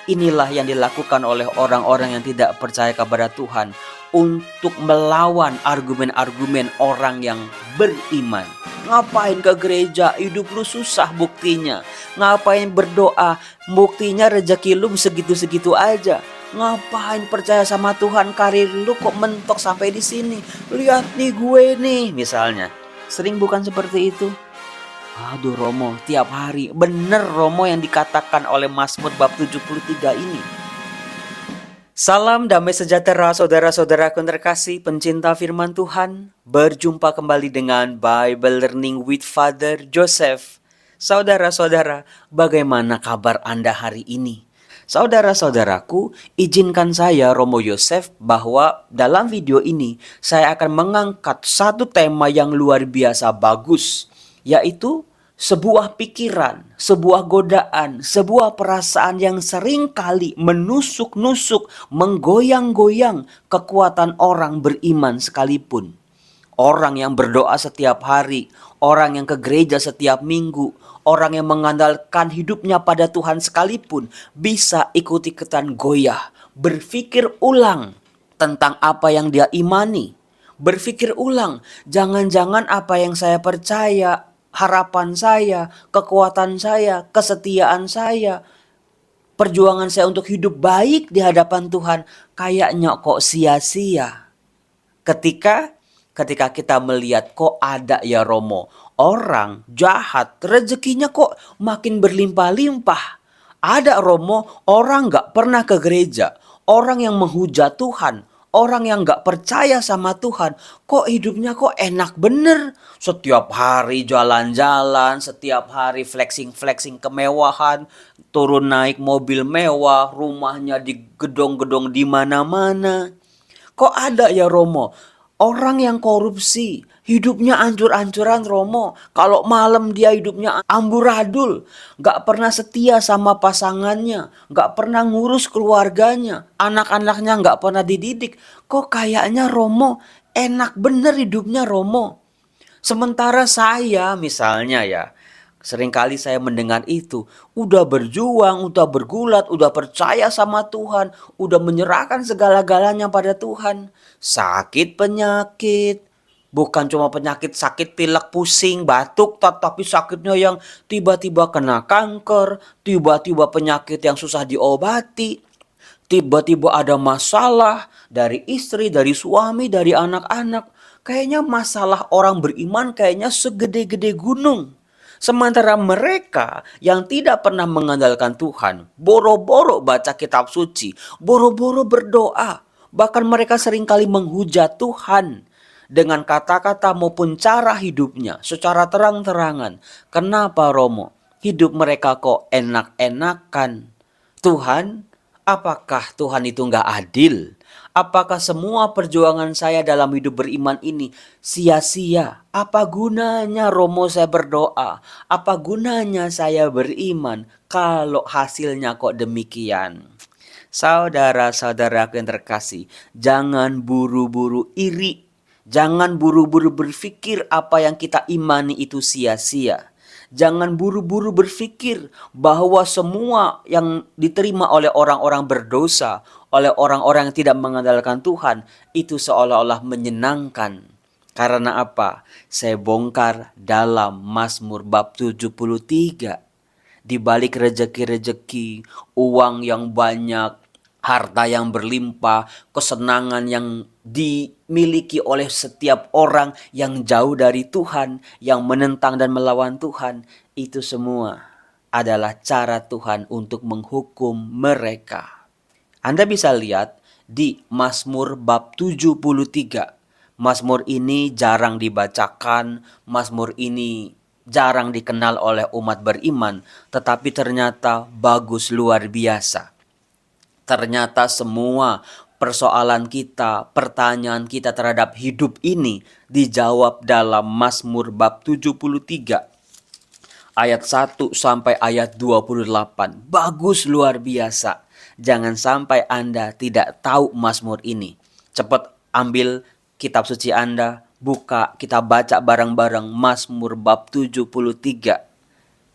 Inilah yang dilakukan oleh orang-orang yang tidak percaya kepada Tuhan untuk melawan argumen-argumen orang yang beriman. Ngapain ke gereja? Hidup lu susah buktinya. Ngapain berdoa? Buktinya rezeki lu segitu-segitu aja. Ngapain percaya sama Tuhan? Karir lu kok mentok sampai di sini? Lihat nih gue nih, misalnya. Sering bukan seperti itu? Aduh Romo, tiap hari bener Romo yang dikatakan oleh Mazmur bab 73 ini. Salam damai sejahtera saudara-saudaraku yang terkasih pencinta firman Tuhan. Berjumpa kembali dengan Bible Learning with Father Joseph. Saudara-saudara, bagaimana kabar Anda hari ini? Saudara-saudaraku, izinkan saya Romo Yosef bahwa dalam video ini saya akan mengangkat satu tema yang luar biasa bagus, yaitu sebuah pikiran, sebuah godaan, sebuah perasaan yang sering kali menusuk-nusuk, menggoyang-goyang kekuatan orang beriman sekalipun. Orang yang berdoa setiap hari, orang yang ke gereja setiap minggu, orang yang mengandalkan hidupnya pada Tuhan sekalipun bisa ikut-ikutan goyah, berpikir ulang tentang apa yang dia imani. Berpikir ulang, jangan-jangan apa yang saya percaya, harapan saya, kekuatan saya, kesetiaan saya, perjuangan saya untuk hidup baik di hadapan Tuhan kayaknya kok sia-sia. Ketika kita melihat kok ada ya Romo, orang jahat rezekinya kok makin berlimpah-limpah. Ada Romo, orang gak pernah ke gereja, orang yang menghujat Tuhan, orang yang gak percaya sama Tuhan, kok hidupnya kok enak bener. Setiap hari jalan-jalan, setiap hari flexing-flexing kemewahan, turun naik mobil mewah, rumahnya di gedong-gedong di mana-mana. Kok ada ya Romo, orang yang korupsi, hidupnya ancur-ancuran Romo. Kalau malam dia hidupnya amburadul, gak pernah setia sama pasangannya, gak pernah ngurus keluarganya, anak-anaknya gak pernah dididik. Kok kayaknya Romo enak bener hidupnya Romo. Sementara saya misalnya ya, seringkali saya mendengar itu, udah berjuang, udah bergulat, udah percaya sama Tuhan, udah menyerahkan segala-galanya pada Tuhan. Sakit penyakit, bukan cuma penyakit sakit pilek pusing, batuk, tapi sakitnya yang tiba-tiba kena kanker, tiba-tiba penyakit yang susah diobati. Tiba-tiba ada masalah dari istri, dari suami, dari anak-anak. Kayaknya masalah orang beriman kayaknya segede-gede gunung. Sementara mereka yang tidak pernah mengandalkan Tuhan, boro-boro baca kitab suci, boro-boro berdoa. Bahkan mereka seringkali menghujat Tuhan dengan kata-kata maupun cara hidupnya secara terang-terangan. Kenapa Romo? Hidup mereka kok enak-enakan. Tuhan, apakah Tuhan itu nggak adil? Apakah semua perjuangan saya dalam hidup beriman ini sia-sia? Apa gunanya Romo saya berdoa? Apa gunanya saya beriman kalau hasilnya kok demikian? Saudara-saudaraku yang terkasih, jangan buru-buru iri. Jangan buru-buru berpikir apa yang kita imani itu sia-sia. Jangan buru-buru berpikir bahwa semua yang diterima oleh orang-orang berdosa, oleh orang-orang yang tidak mengandalkan Tuhan, itu seolah-olah menyenangkan. Karena apa? Saya bongkar dalam Mazmur bab 73. Di balik rejeki-rejeki, uang yang banyak, harta yang berlimpah, kesenangan yang dimiliki oleh setiap orang yang jauh dari Tuhan, yang menentang dan melawan Tuhan, itu semua adalah cara Tuhan untuk menghukum mereka. Anda bisa lihat di Mazmur bab 73. Mazmur ini jarang dibacakan, Mazmur ini jarang dikenal oleh umat beriman, tetapi ternyata bagus luar biasa. Ternyata semua persoalan kita, pertanyaan kita terhadap hidup ini dijawab dalam Mazmur bab 73 ayat 1 sampai ayat 28. Bagus luar biasa. Jangan sampai Anda tidak tahu Mazmur ini. Cepat ambil kitab suci Anda, buka, kita baca bareng-bareng Mazmur bab 73.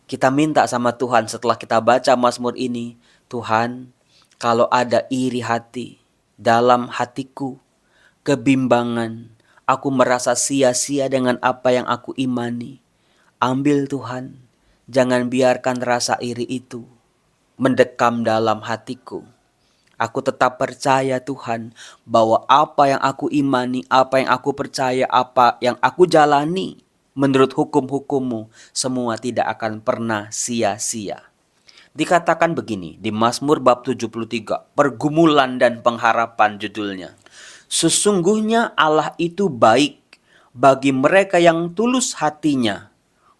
Kita minta sama Tuhan setelah kita baca Mazmur ini, Tuhan, Kalau ada iri hati dalam hatiku, kebimbangan, aku merasa sia-sia dengan apa yang aku imani. Ambil Tuhan, jangan biarkan rasa iri itu mendekam dalam hatiku. Aku tetap percaya Tuhan bahwa apa yang aku imani, apa yang aku percaya, apa yang aku jalani menurut hukum-hukum-Mu semua tidak akan pernah sia-sia. Dikatakan begini di Mazmur bab 73, pergumulan dan pengharapan judulnya. Sesungguhnya Allah itu baik bagi mereka yang tulus hatinya,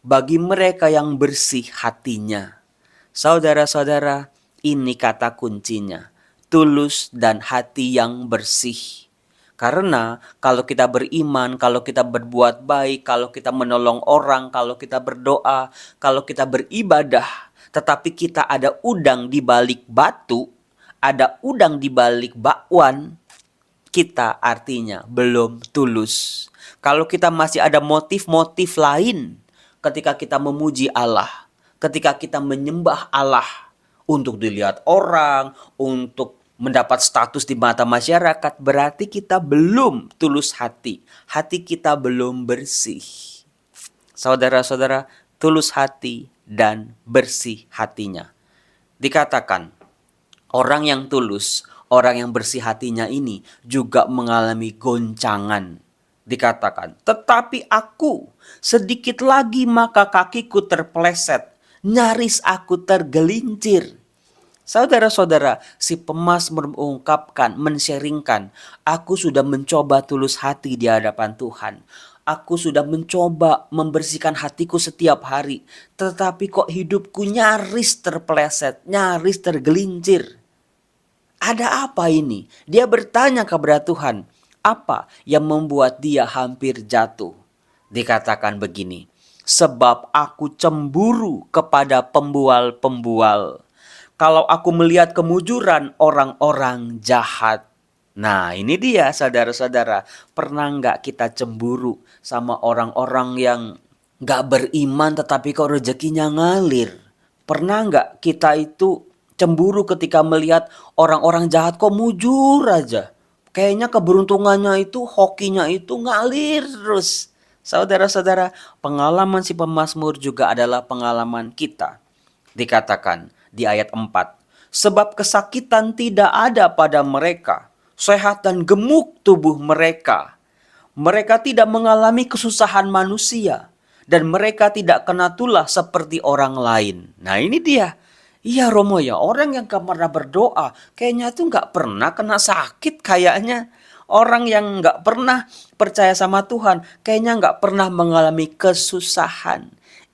bagi mereka yang bersih hatinya. Saudara-saudara, ini kata kuncinya. Tulus dan hati yang bersih. Karena kalau kita beriman, kalau kita berbuat baik, kalau kita menolong orang, kalau kita berdoa, kalau kita beribadah, tetapi kita ada udang di balik batu, ada udang di balik bakwan, kita artinya belum tulus. Kalau kita masih ada motif-motif lain ketika kita memuji Allah, ketika kita menyembah Allah untuk dilihat orang, untuk mendapat status di mata masyarakat, berarti kita belum tulus hati. Hati kita belum bersih. Saudara-saudara, tulus hati dan bersih hatinya. Dikatakan, orang yang tulus, orang yang bersih hatinya ini juga mengalami goncangan. Dikatakan, tetapi aku sedikit lagi maka kakiku terpeleset, nyaris aku tergelincir. Saudara-saudara, si pemazmur mengungkapkan, mensharingkan, aku sudah mencoba tulus hati di hadapan Tuhan. Aku sudah mencoba membersihkan hatiku setiap hari, tetapi kok hidupku nyaris terpeleset, nyaris tergelincir. Ada apa ini? Dia bertanya kepada Tuhan, apa yang membuat dia hampir jatuh? Dikatakan begini, sebab aku cemburu kepada pembual-pembual. Kalau aku melihat kemujuran orang-orang jahat. Nah, ini dia saudara-saudara. Pernah nggak kita cemburu sama orang-orang yang nggak beriman tetapi kok rezekinya ngalir? Pernah nggak kita itu cemburu ketika melihat orang-orang jahat kok mujur aja? Kayaknya keberuntungannya itu, hokinya itu ngalir terus. Saudara-saudara, pengalaman si pemazmur juga adalah pengalaman kita. Dikatakan di ayat 4, sebab kesakitan tidak ada pada mereka, sehat dan gemuk tubuh mereka. Mereka tidak mengalami kesusahan manusia, dan mereka tidak kena tulah seperti orang lain. Nah ini dia. Iya Romo ya, orang yang gak pernah berdoa, kayaknya tuh gak pernah kena sakit kayaknya. Orang yang gak pernah percaya sama Tuhan, kayaknya gak pernah mengalami kesusahan.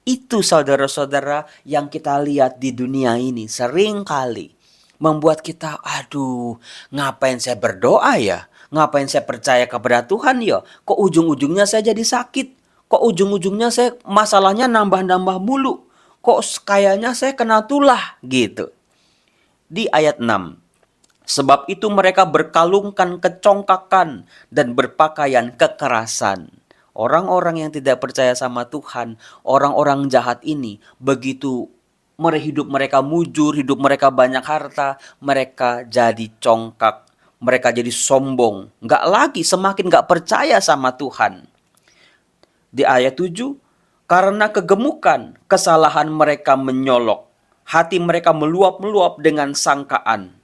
Itu saudara-saudara yang kita lihat di dunia ini sering kali membuat kita, aduh, ngapain saya berdoa ya? Ngapain saya percaya kepada Tuhan ya? Kok ujung-ujungnya saya jadi sakit? Kok ujung-ujungnya saya masalahnya nambah-nambah mulu? Kok kayaknya saya kena tulah gitu. Di ayat 6, sebab itu mereka berkalungkan kecongkakan dan berpakaian kekerasan. Orang-orang yang tidak percaya sama Tuhan, orang-orang jahat ini, begitu hidup mereka mujur, hidup mereka banyak harta, mereka jadi congkak, mereka jadi sombong, nggak lagi, semakin nggak percaya sama Tuhan. Di ayat 7, karena kegemukan, kesalahan mereka menyolok, hati mereka meluap-meluap dengan sangkaan.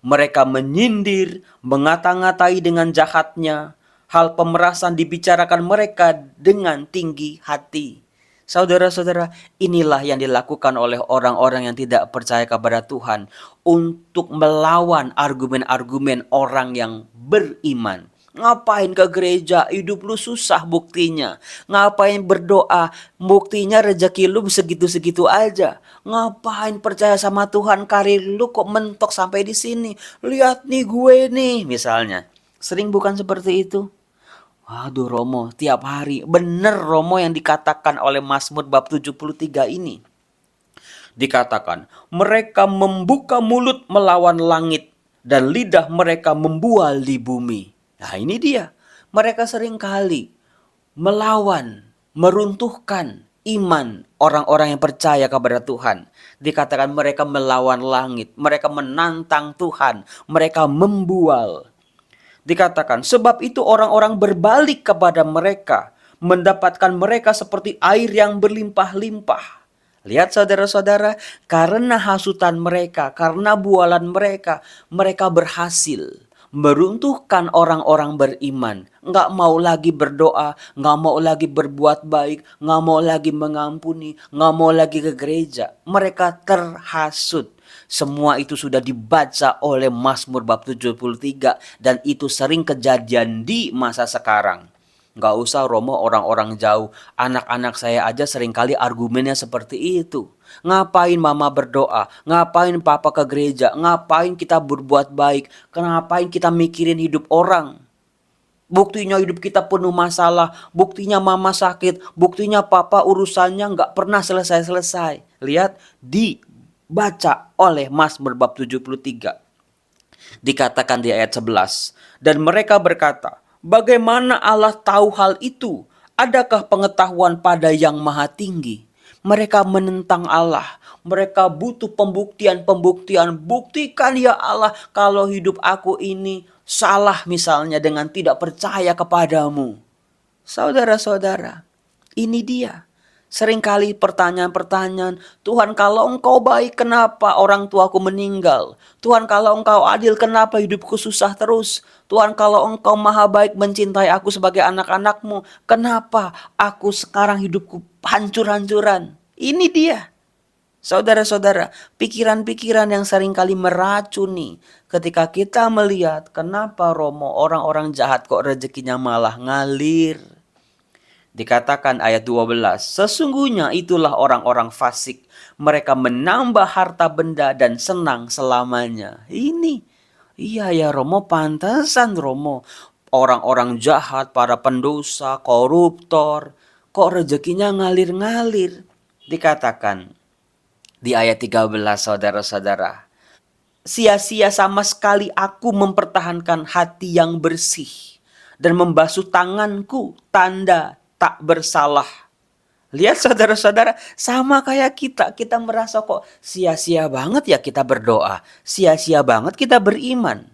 Mereka menyindir, mengata-ngatai dengan jahatnya, hal pemerasan dibicarakan mereka dengan tinggi hati. Saudara-saudara, inilah yang dilakukan oleh orang-orang yang tidak percaya kepada Tuhan untuk melawan argumen-argumen orang yang beriman. Ngapain ke gereja? Hidup lu susah buktinya. Ngapain berdoa? Buktinya rezeki lu segitu-segitu aja. Ngapain percaya sama Tuhan? Karir lu kok mentok sampai di sini? Lihat nih gue nih misalnya. Sering bukan seperti itu? Waduh Romo, tiap hari. Bener Romo yang dikatakan oleh Mazmur bab 73 ini. Dikatakan, mereka membuka mulut melawan langit dan lidah mereka membual di bumi. Nah ini dia, mereka seringkali melawan, meruntuhkan iman orang-orang yang percaya kepada Tuhan. Dikatakan mereka melawan langit, mereka menantang Tuhan, mereka membual. Dikatakan, sebab itu orang-orang berbalik kepada mereka, mendapatkan mereka seperti air yang berlimpah-limpah. Lihat saudara-saudara, karena hasutan mereka, karena bualan mereka, mereka berhasil meruntuhkan orang-orang beriman. Nggak mau lagi berdoa, nggak mau lagi berbuat baik, nggak mau lagi mengampuni, nggak mau lagi ke gereja. Mereka terhasut. Semua itu sudah dibaca oleh Mazmur bab 73 dan itu sering kejadian di masa sekarang. Nggak usah Romo orang-orang jauh, anak-anak saya aja seringkali argumennya seperti itu. Ngapain mama berdoa, ngapain papa ke gereja, ngapain kita berbuat baik, ngapain kita mikirin hidup orang. Buktinya hidup kita penuh masalah, buktinya mama sakit, buktinya papa urusannya nggak pernah selesai-selesai. Lihat, dibaca oleh Mazmur bab 73. Dikatakan di ayat 11, dan mereka berkata, bagaimana Allah tahu hal itu? Adakah pengetahuan pada yang maha tinggi? Mereka menentang Allah. Mereka butuh pembuktian. Buktikan ya Allah kalau hidup aku ini salah misalnya dengan tidak percaya kepadamu. Saudara-saudara, ini dia. Seringkali pertanyaan-pertanyaan, Tuhan kalau engkau baik kenapa orang tuaku meninggal? Tuhan kalau engkau adil kenapa hidupku susah terus? Tuhan kalau engkau maha baik mencintai aku sebagai anak-anakmu, kenapa aku sekarang hidupku hancur-hancuran? Ini dia. Saudara-saudara, pikiran-pikiran yang seringkali meracuni ketika kita melihat kenapa Romo orang-orang jahat kok rezekinya malah ngalir. Dikatakan ayat 12, sesungguhnya itulah orang-orang fasik. Mereka menambah harta benda dan senang selamanya. Ini, iya ya Romo, pantasan Romo. Orang-orang jahat, para pendosa, koruptor, kok rezekinya ngalir-ngalir. Dikatakan di ayat 13 saudara-saudara. Sia-sia sama sekali aku mempertahankan hati yang bersih dan membasuh tanganku tanda tak bersalah. Lihat saudara-saudara, sama kayak kita merasa kok sia-sia banget ya kita berdoa, sia-sia banget kita beriman.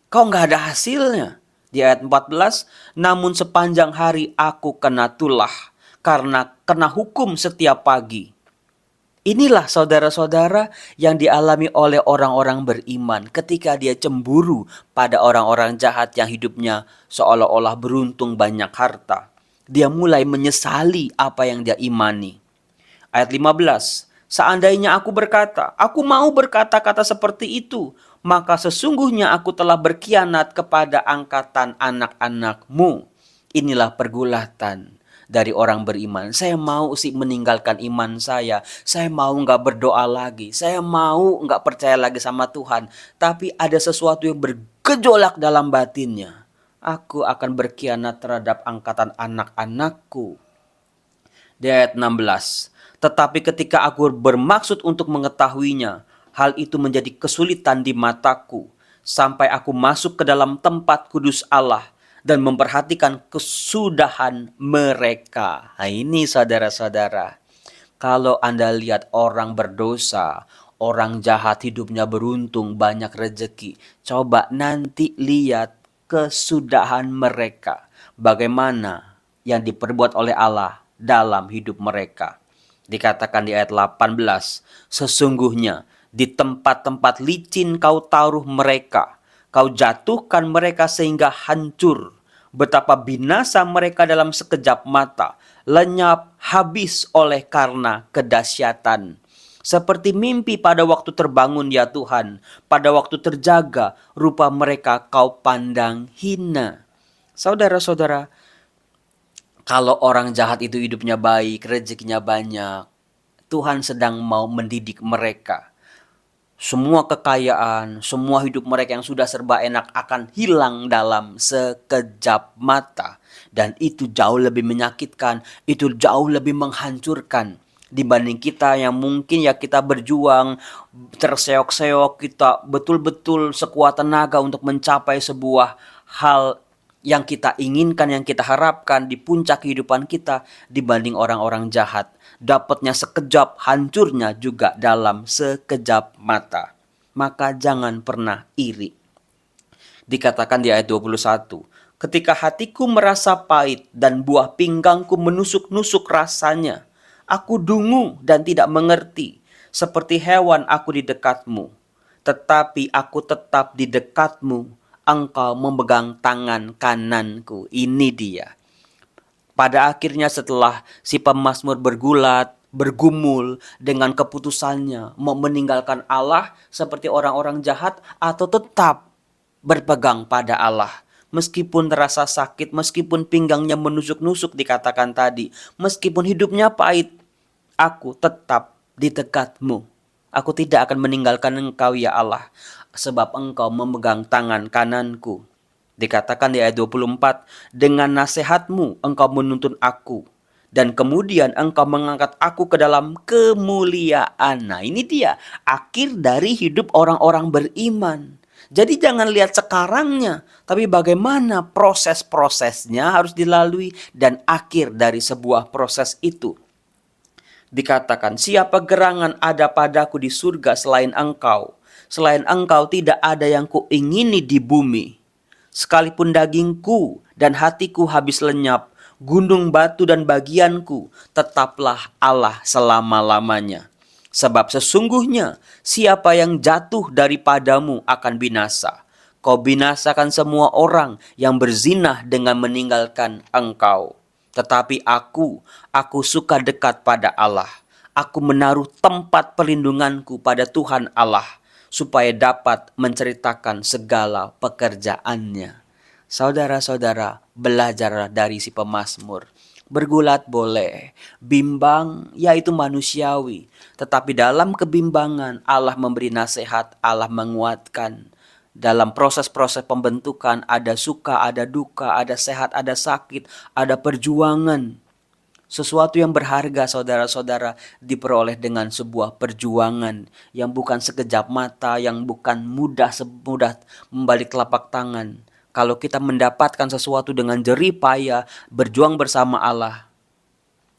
Kok nggak ada hasilnya? Di ayat 14, namun sepanjang hari aku kena tulah karena kena hukum setiap pagi. Inilah saudara-saudara yang dialami oleh orang-orang beriman ketika dia cemburu pada orang-orang jahat yang hidupnya seolah-olah beruntung banyak harta. Dia mulai menyesali apa yang dia imani. Ayat 15, seandainya aku berkata, aku mau berkata-kata seperti itu, maka sesungguhnya aku telah berkhianat kepada angkatan anak-anakmu. Inilah pergulatan dari orang beriman. Saya mau sih meninggalkan iman saya mau nggak berdoa lagi, saya mau nggak percaya lagi sama Tuhan. Tapi ada sesuatu yang bergejolak dalam batinnya. Aku akan berkhianat terhadap angkatan anak-anakku. Di ayat 16, tetapi ketika aku bermaksud untuk mengetahuinya, hal itu menjadi kesulitan di mataku, sampai aku masuk ke dalam tempat kudus Allah dan memperhatikan kesudahan mereka. Nah ini saudara-saudara, kalau Anda lihat orang berdosa, orang jahat hidupnya beruntung, banyak rezeki, coba nanti lihat kesudahan mereka. Bagaimana yang diperbuat oleh Allah dalam hidup mereka. Dikatakan di ayat 18, sesungguhnya di tempat-tempat licin kau taruh mereka, kau jatuhkan mereka sehingga hancur. Betapa binasa mereka dalam sekejap mata, lenyap habis oleh karena kedahsyatan. Seperti mimpi pada waktu terbangun ya Tuhan, pada waktu terjaga, rupa mereka kau pandang hina. Saudara-saudara, kalau orang jahat itu hidupnya baik, rezekinya banyak, Tuhan sedang mau mendidik mereka. Semua kekayaan, semua hidup mereka yang sudah serba enak akan hilang dalam sekejap mata. Dan itu jauh lebih menyakitkan, itu jauh lebih menghancurkan dibanding kita yang mungkin ya kita berjuang, terseok-seok, kita betul-betul sekuat tenaga untuk mencapai sebuah hal yang kita inginkan, yang kita harapkan di puncak kehidupan kita dibanding orang-orang jahat. Dapatnya sekejap, hancurnya juga dalam sekejap mata. Maka jangan pernah iri. Dikatakan di ayat 21, ketika hatiku merasa pahit dan buah pinggangku menusuk-nusuk rasanya, aku dungu dan tidak mengerti, seperti hewan aku di dekatmu. Tetapi aku tetap di dekatmu, engkau memegang tangan kananku. Ini dia. Pada akhirnya setelah si pemazmur bergulat, bergumul dengan keputusannya mau meninggalkan Allah seperti orang-orang jahat atau tetap berpegang pada Allah. Meskipun terasa sakit, meskipun pinggangnya menusuk-nusuk dikatakan tadi, meskipun hidupnya pahit, aku tetap di dekatmu. Aku tidak akan meninggalkan engkau ya Allah, sebab engkau memegang tangan kananku. Dikatakan di ayat 24, dengan nasihatmu engkau menuntun aku, dan kemudian engkau mengangkat aku ke dalam kemuliaan. Nah ini dia, akhir dari hidup orang-orang beriman. Jadi jangan lihat sekarangnya, tapi bagaimana proses-prosesnya harus dilalui dan akhir dari sebuah proses itu. Dikatakan, siapa gerangan ada padaku di surga selain engkau? Selain engkau tidak ada yang kuingini di bumi. Sekalipun dagingku dan hatiku habis lenyap, gunung batu dan bagianku, tetaplah Allah selama-lamanya. Sebab sesungguhnya siapa yang jatuh daripadamu akan binasa. Kau binasakan semua orang yang berzinah dengan meninggalkan engkau. Tetapi aku suka dekat pada Allah. Aku menaruh tempat perlindunganku pada Tuhan Allah, supaya dapat menceritakan segala pekerjaannya. Saudara-saudara, belajarlah dari si pemazmur. Bergulat boleh, bimbang yaitu manusiawi. Tetapi dalam kebimbangan Allah memberi nasihat, Allah menguatkan. Dalam proses-proses pembentukan ada suka, ada duka, ada sehat, ada sakit, ada perjuangan. Sesuatu yang berharga saudara-saudara diperoleh dengan sebuah perjuangan yang bukan sekejap mata, yang bukan mudah membalik telapak tangan. Kalau kita mendapatkan sesuatu dengan jerih payah, berjuang bersama Allah,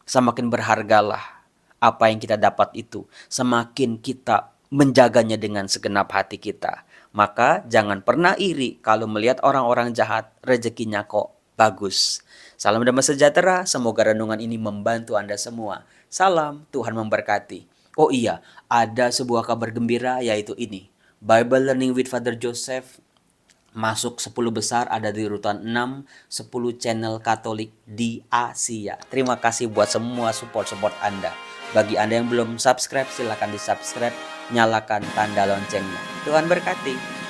semakin berhargalah apa yang kita dapat itu. Semakin kita menjaganya dengan segenap hati kita. Maka jangan pernah iri kalau melihat orang-orang jahat rezekinya kok bagus. Salam damai sejahtera, semoga renungan ini membantu Anda semua. Salam, Tuhan memberkati. Oh iya, ada sebuah kabar gembira yaitu ini. Bible Learning with Father Joseph masuk 10 besar, ada di urutan 6, 10 channel Katolik di Asia. Terima kasih buat semua support Anda. Bagi Anda yang belum subscribe, silakan di subscribe, nyalakan tanda loncengnya. Tuhan berkati.